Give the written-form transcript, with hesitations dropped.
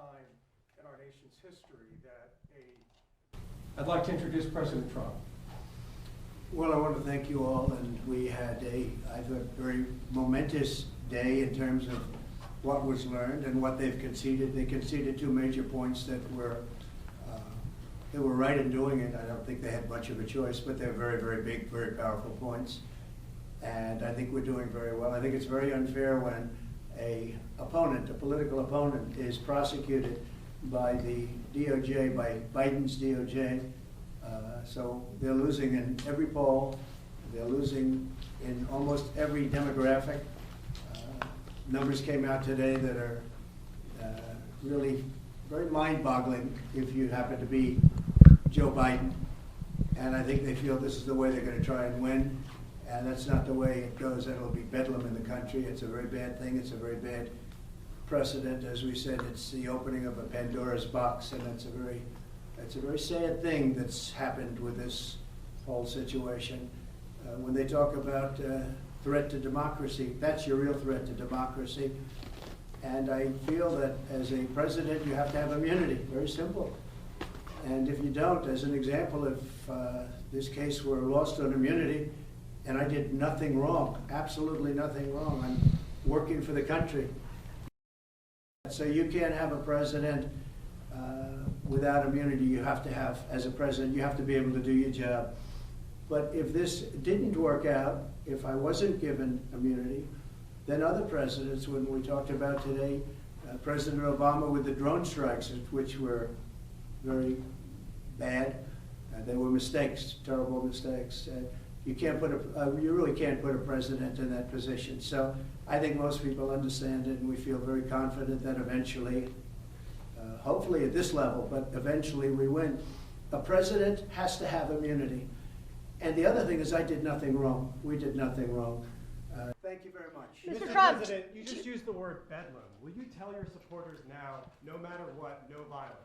time in our nation's history that I'd like to introduce President Trump. Well, I want to thank you all, and we had I thought, very momentous day in terms of what was learned and what they've conceded. They conceded two major points that were they were right in doing it. I don't think they had much of a choice, but they're very, very big, very powerful points. And I think we're doing very well. I think it's very unfair when a political opponent, is prosecuted by the DOJ, by Biden's DOJ. So they're losing in every poll. They're losing in almost every demographic. Numbers came out today that are really very mind-boggling if you happen to be Joe Biden. And I think they feel this is the way they're going to try and win. And that's not the way it goes. It'll be bedlam in the country. It's a very bad thing. It's a very bad precedent. As we said, it's the opening of a Pandora's box, and it's a very sad thing that's happened with this whole situation. When they talk about threat to democracy, that's your real threat to democracy. And I feel that as a president, you have to have immunity. Very simple. And if you don't, as an example, if this case were lost on immunity, and I did nothing wrong, absolutely nothing wrong, I'm working for the country. So you can't have a president without immunity. You have to have, as a president, you have to be able to do your job. But if this didn't work out, if I wasn't given immunity, then other presidents, when we talked about today, President Obama with the drone strikes, which were very bad, they were mistakes, terrible mistakes. You really can't put a president in that position. So I think most people understand it, and we feel very confident that eventually, hopefully at this level, but eventually we win. A president has to have immunity. And the other thing is, I did nothing wrong. We did nothing wrong. Thank you very much. Mr. President, you just used the word bedlam. Will you tell your supporters now, no matter what, no violence?